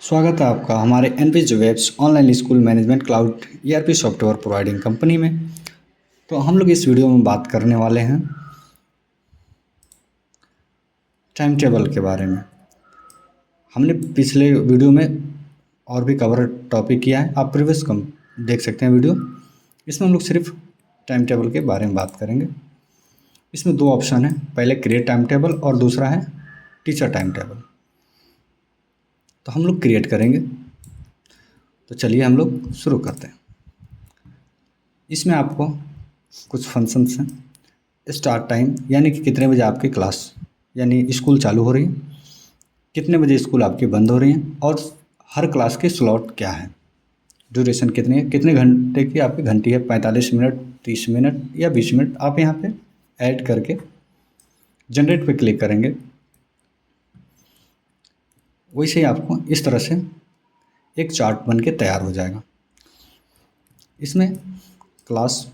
स्वागत है आपका हमारे एनपीज वेब्स online school management cloud ERP software providing company में। तो हम लोग इस वीडियो में बात करने वाले हैं टाइम टेबल के बारे में। हमने पिछले वीडियो में और भी कवर टॉपिक किया है, आप प्रीवियस कम देख सकते हैं वीडियो। इसमें हम लोग सिर्फ टाइम टेबल के बारे में बात करेंगे। इसमें दो ऑप्शन है, पहले क्रिएट टाइम टेबल और दूसरा है टीचर टाइम टेबल। तो हम लोग क्रिएट करेंगे। तो चलिए हम लोग शुरू करते हैं। इसमें आपको कुछ फंक्शंस हैं। स्टार्ट टाइम यानी कि कितने बजे आपकी क्लास यानी स्कूल चालू हो रही है, कितने बजे स्कूल आपकी बंद हो रही है, और हर क्लास के स्लॉट क्या है, ड्यूरेशन कितनी है, कितने घंटे की आपकी घंटी है, 45 मिनट, 30 मिनट या 20 मिनट। आप यहाँ पे ऐड करके जनरेट पे क्लिक करेंगे। वैसे ही आपको इस तरह से एक चार्ट बन के तैयार हो जाएगा। इसमें क्लास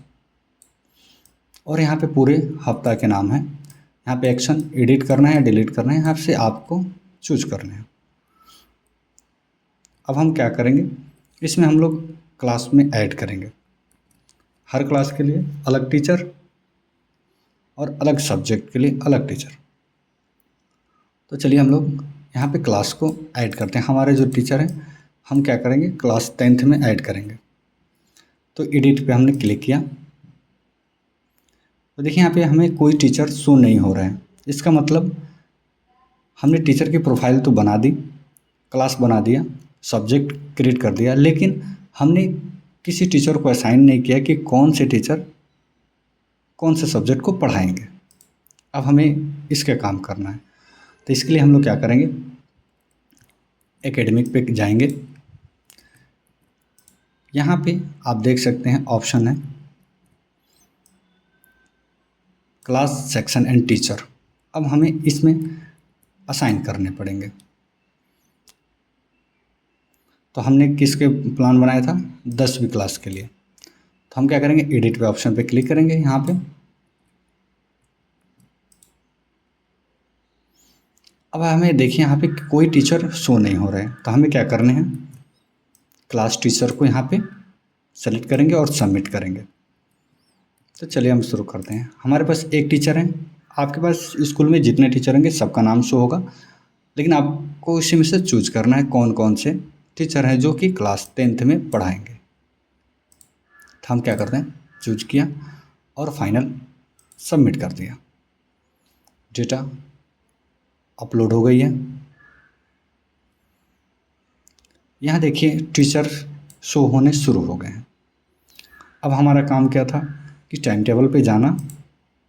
और यहाँ पे पूरे हफ्ता के नाम है। यहाँ पे एक्शन एडिट करना है या डिलीट करना है, यहाँ से आपको चूज करना है। अब हम क्या करेंगे, इसमें हम लोग क्लास में ऐड करेंगे। हर क्लास के लिए अलग टीचर और अलग सब्जेक्ट के लिए अलग टीचर। तो चलिए हम लोग यहाँ पे क्लास को ऐड करते हैं। हमारे जो टीचर हैं, हम क्या करेंगे, क्लास 10th में ऐड करेंगे। तो एडिट पे हमने क्लिक किया। तो देखिए यहाँ पे हमें कोई टीचर शो नहीं हो रहा है। इसका मतलब हमने टीचर की प्रोफाइल तो बना दी, क्लास बना दिया, सब्जेक्ट क्रिएट कर दिया, लेकिन हमने किसी टीचर को असाइन नहीं किया कि कौन से टीचर कौन से सब्जेक्ट को पढ़ाएंगे। अब हमें इसके काम करना है। तो इसके लिए हम लोग क्या करेंगे, एकेडमिक पे जाएंगे। यहाँ पे आप देख सकते हैं ऑप्शन है क्लास, सेक्शन एंड टीचर। अब हमें इसमें असाइन करने पड़ेंगे। तो हमने किसके प्लान बनाया था, 10वीं क्लास के लिए। तो हम क्या करेंगे, एडिट पे ऑप्शन पे क्लिक करेंगे। यहाँ पे अब हमें देखिए यहाँ पे कोई टीचर शो नहीं हो रहे हैं। तो हमें क्या करने हैं, क्लास टीचर को यहाँ पे सेलेक्ट करेंगे और सबमिट करेंगे। तो चलिए हम शुरू करते हैं। हमारे पास एक टीचर है। आपके पास स्कूल में जितने टीचर होंगे सबका नाम शो होगा, लेकिन आपको इसी में से चूज करना है कौन कौन से टीचर हैं जो कि क्लास 10th में पढ़ाएंगे। तो हम क्या करते हैं, चूज किया और फाइनल सबमिट कर दिया। डेटा अपलोड हो गई है। यहाँ देखिए टीचर शो होने शुरू हो गए हैं। अब हमारा काम क्या था कि टाइम टेबल पे जाना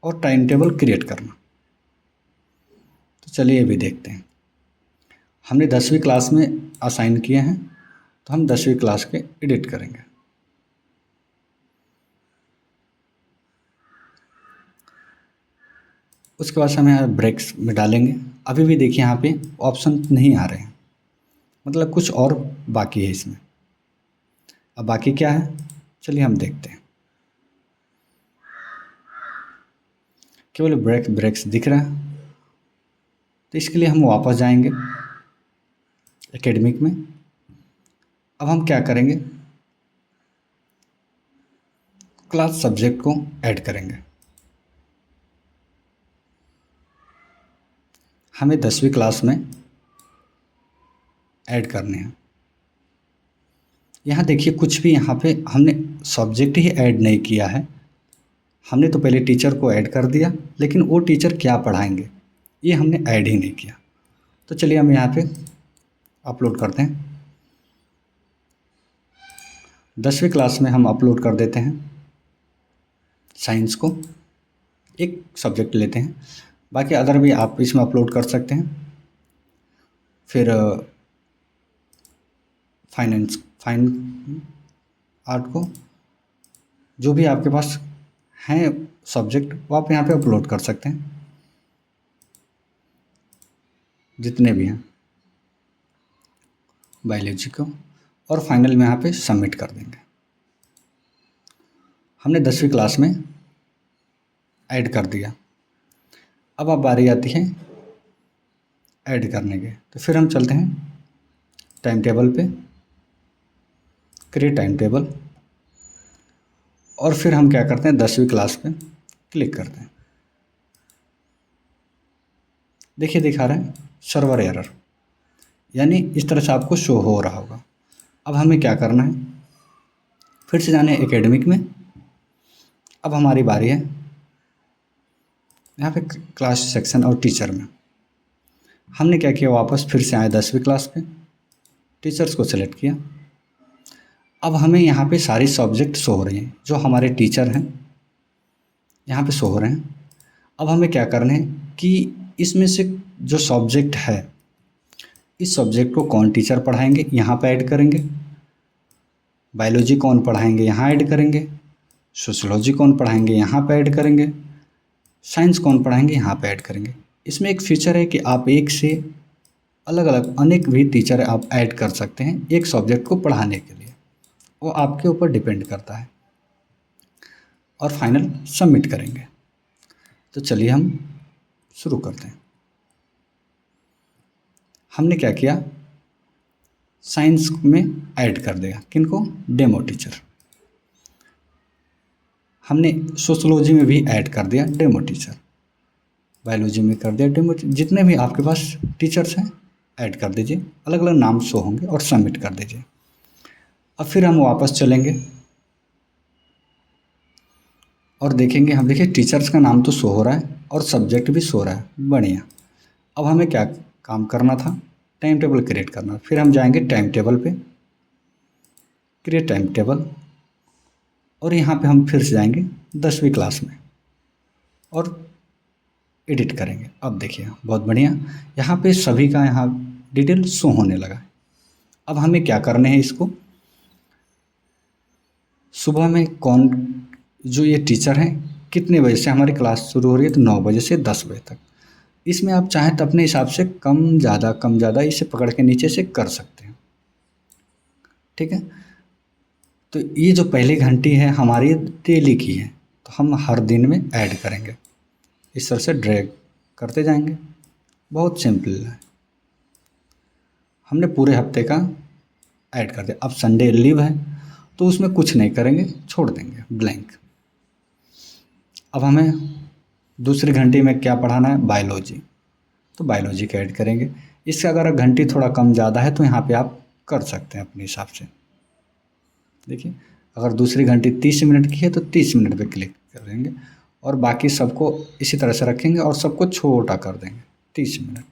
और टाइम टेबल क्रिएट करना। तो चलिए ये भी देखते हैं। हमने 10वीं क्लास में असाइन किए हैं, तो हम 10वीं क्लास के एडिट करेंगे। उसके बाद हम यहाँ ब्रेक्स में डालेंगे। अभी भी देखिए यहाँ पे ऑप्शन नहीं आ रहे हैं, मतलब कुछ और बाकी है इसमें। अब बाकी क्या है, चलिए हम देखते हैं। केवल ब्रेक्स दिख रहा है। तो इसके लिए हम वापस जाएंगे एकेडमिक में। अब हम क्या करेंगे, क्लास सब्जेक्ट को ऐड करेंगे। हमें 10वीं क्लास में ऐड करने हैं। यहाँ देखिए कुछ भी यहाँ पे हमने सब्जेक्ट ही ऐड नहीं किया है। हमने तो पहले टीचर को ऐड कर दिया, लेकिन वो टीचर क्या पढ़ाएंगे ये हमने ऐड ही नहीं किया। तो चलिए हम यहाँ पे अपलोड करते हैं। 10वीं क्लास में हम अपलोड कर देते हैं साइंस को, एक सब्जेक्ट लेते हैं। बाकी अदर भी आप इसमें अपलोड कर सकते हैं। फिर फाइन आर्ट को, जो भी आपके पास हैं सब्जेक्ट वो आप यहाँ पे अपलोड कर सकते हैं, जितने भी हैं बायोलॉजी को। और फाइनल में यहाँ पे सबमिट कर देंगे। हमने 10वीं क्लास में ऐड कर दिया। अब बारी आती है ऐड करने के। तो फिर हम चलते हैं टाइम टेबल पे, क्रिएट टाइम टेबल, और फिर हम क्या करते हैं 10वीं क्लास पे क्लिक करते हैं। देखिए दिखा रहा है सर्वर एरर, यानी इस तरह से आपको शो हो रहा होगा। अब हमें क्या करना है, फिर से जाने एकेडमिक में। अब हमारी बारी है यहाँ पे क्लास सेक्शन और टीचर में। हमने क्या किया, वापस फिर से आए 10वीं क्लास पे, टीचर्स को सेलेक्ट किया। अब हमें यहाँ पे सारे सब्जेक्ट शो हो रहे हैं, जो हमारे टीचर हैं यहाँ पे शो हो रहे हैं। अब हमें क्या करना है कि इसमें से जो सब्जेक्ट है, इस सब्जेक्ट को कौन टीचर पढ़ाएंगे यहाँ पे ऐड करेंगे, बायोलॉजी कौन पढ़ाएंगे यहाँ ऐड करेंगे, सोशोलॉजी कौन पढ़ाएंगे यहाँ पे ऐड करेंगे, साइंस कौन पढ़ाएंगे यहाँ पे ऐड करेंगे। इसमें एक फीचर है कि आप एक से अलग अलग अनेक भी टीचर आप ऐड कर सकते हैं एक सब्जेक्ट को पढ़ाने के लिए, वो आपके ऊपर डिपेंड करता है। और फाइनल सबमिट करेंगे। तो चलिए हम शुरू करते हैं। हमने क्या किया, साइंस में ऐड कर दिया किनको, डेमो टीचर। हमने सोशोलॉजी में भी ऐड कर दिया डेमो टीचर, बायोलॉजी में कर दिया डेमो। जितने भी आपके पास टीचर्स हैं ऐड कर दीजिए, अलग अलग नाम शो होंगे और सबमिट कर दीजिए। अब फिर हम वापस चलेंगे और देखेंगे, हम देखिए टीचर्स का नाम तो शो हो रहा है और सब्जेक्ट भी शो रहा है, बढ़िया। अब हमें क्या काम करना था, टाइम टेबल क्रिएट करना। फिर हम जाएंगे टाइम टेबल पे, क्रिएट टाइम टेबल, और यहाँ पे हम फिर से जाएंगे 10वीं क्लास में और एडिट करेंगे। अब देखिए बहुत बढ़िया, यहाँ पे सभी का यहाँ डिटेल शो होने लगा। अब हमें क्या करने हैं, इसको सुबह में कौन जो ये टीचर हैं कितने बजे से हमारी क्लास शुरू हो रही है, तो 9 बजे से 10 बजे तक। इसमें आप चाहें तो अपने हिसाब से कम ज़्यादा इसे पकड़ के नीचे से कर सकते हैं, ठीक है। तो ये जो पहली घंटी है हमारी डेली की है, तो हम हर दिन में ऐड करेंगे, इस तरह से ड्रैग करते जाएंगे। बहुत सिंपल है। हमने पूरे हफ्ते का ऐड कर दिया। अब संडे लीव है तो उसमें कुछ नहीं करेंगे, छोड़ देंगे ब्लैंक। अब हमें दूसरी घंटी में क्या पढ़ाना है, बायोलॉजी, तो बायोलॉजी का ऐड करेंगे। इससे अगर घंटी थोड़ा कम ज़्यादा है तो यहाँ पे आप कर सकते हैं अपने हिसाब से। देखिए अगर दूसरी घंटी 30 मिनट की है तो 30 मिनट पे क्लिक करेंगे और बाकी सबको इसी तरह से रखेंगे और सबको छोटा कर देंगे 30 मिनट।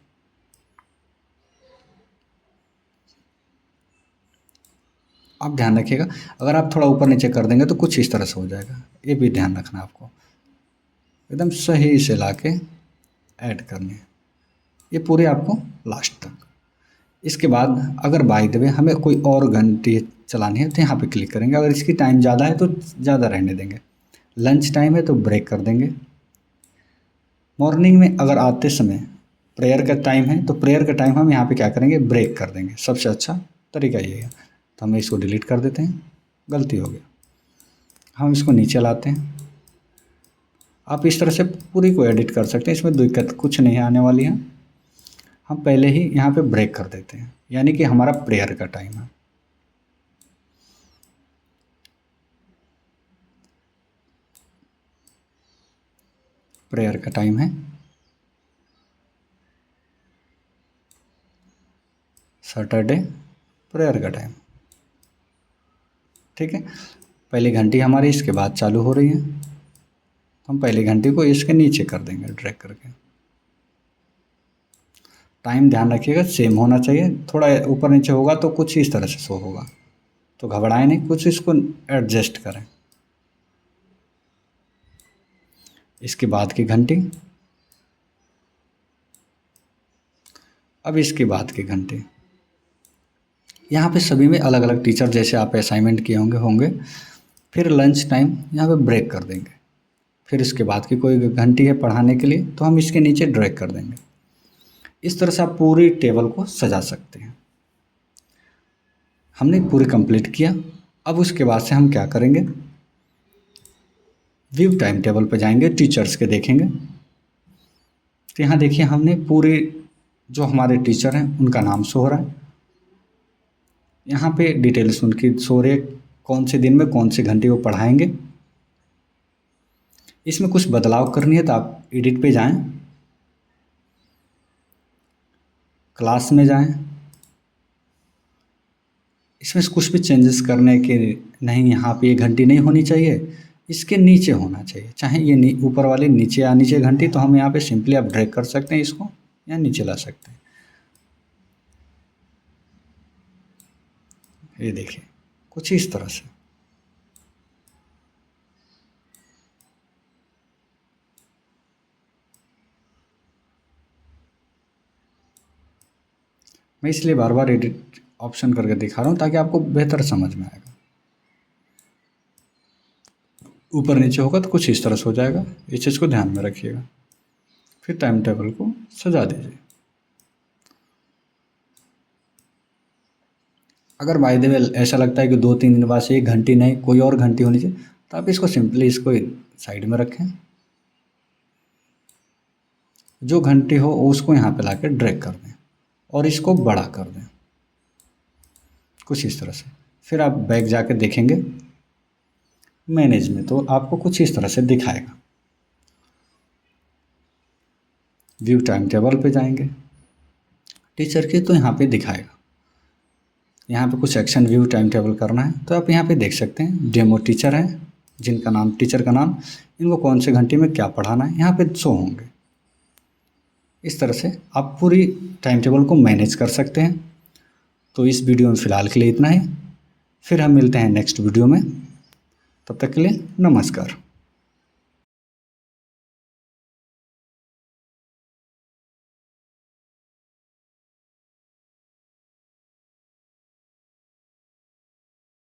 आप ध्यान रखिएगा, अगर आप थोड़ा ऊपर नीचे कर देंगे तो कुछ इस तरह से हो जाएगा, ये भी ध्यान रखना आपको। एकदम सही से ला के ऐड करनी है, ये पूरे आपको लास्ट तक। इसके बाद अगर बाय द वे हमें कोई और घंटी चलानी है तो यहाँ पे क्लिक करेंगे। अगर इसकी टाइम ज़्यादा है तो ज़्यादा रहने देंगे, लंच टाइम है तो ब्रेक कर देंगे। मॉर्निंग में अगर आते समय प्रेयर का टाइम है तो प्रेयर का टाइम हम यहाँ पे क्या करेंगे, ब्रेक कर देंगे। सबसे अच्छा तरीका ये है। तो हम इसको डिलीट कर देते हैं, गलती हो गया। हम इसको नीचे लाते हैं। आप इस तरह से पूरी को एडिट कर सकते हैं, इसमें दिक्कत कुछ नहीं आने वाली है। हम पहले ही यहाँ पे ब्रेक कर देते हैं, यानी कि हमारा प्रेयर का टाइम है। प्रेयर का टाइम है सैटरडे, प्रेयर का टाइम, ठीक है। पहली घंटी हमारी इसके बाद चालू हो रही है, हम पहली घंटी को इसके नीचे कर देंगे ड्रैग करके। टाइम ध्यान रखिएगा सेम होना चाहिए, थोड़ा ऊपर नीचे होगा तो कुछ इस तरह से शो होगा, तो घबराएं नहीं, कुछ इसको एडजस्ट करें। इसके बाद की घंटी, अब इसके बाद की घंटी। यहाँ पे सभी में अलग अलग टीचर जैसे आप असाइनमेंट किए होंगे। फिर लंच टाइम यहाँ पे ब्रेक कर देंगे। फिर इसके बाद की कोई घंटी है पढ़ाने के लिए तो हम इसके नीचे ड्रैग कर देंगे। इस तरह से आप पूरी टेबल को सजा सकते हैं। हमने पूरी कंप्लीट किया। अब उसके बाद से हम क्या करेंगे, व्यू टाइम टेबल पर जाएंगे, टीचर्स के देखेंगे। तो यहाँ देखिए हमने पूरे जो हमारे टीचर हैं उनका नाम शो हो रहा है। यहाँ पे डिटेल्स उनकी सो रहे, कौन से दिन में कौन से घंटे वो पढ़ाएंगे। इसमें कुछ बदलाव करनी है तो आप एडिट पे जाएं, क्लास में जाएं। इसमें कुछ भी चेंजेस करने के नहीं, यहाँ पे ये घंटी नहीं होनी चाहिए, इसके नीचे होना चाहिए। चाहे ये ऊपर वाली नीचे या नीचे घंटी, तो हम यहाँ पे सिंपली आप ड्रैग कर सकते हैं इसको या नीचे ला सकते हैं। ये देखिए कुछ इस तरह से। मैं इसलिए बार बार एडिट ऑप्शन करके दिखा रहा हूँ ताकि आपको बेहतर समझ में आएगा। ऊपर नीचे होगा तो कुछ इस तरह से हो जाएगा, इस चीज़ को ध्यान में रखिएगा। फिर टाइम टेबल को सजा दीजिए। अगर बाय द वे ऐसा लगता है कि 2-3 दिन बाद से एक घंटी नहीं कोई और घंटी होनी चाहिए, तो आप इसको सिंपली इसको साइड में रखें, जो घंटी हो उसको यहाँ पे लाके ड्रैग कर दें और इसको बड़ा कर दें कुछ इस तरह से। फिर आप बैक जाके देखेंगे मैनेज में, तो आपको कुछ इस तरह से दिखाएगा। व्यू टाइम टेबल पे जाएंगे टीचर के, तो यहाँ पे दिखाएगा। यहाँ पे कुछ एक्शन व्यू टाइम टेबल करना है तो आप यहाँ पे देख सकते हैं डेमो टीचर हैं, जिनका नाम टीचर का नाम, इनको कौन से घंटे में क्या पढ़ाना है यहाँ पे शो होंगे। इस तरह से आप पूरी टाइम टेबल को मैनेज कर सकते हैं। तो इस वीडियो में फ़िलहाल के लिए इतना ही, फिर हम मिलते हैं नेक्स्ट वीडियो में। तब तक के लिए नमस्कार।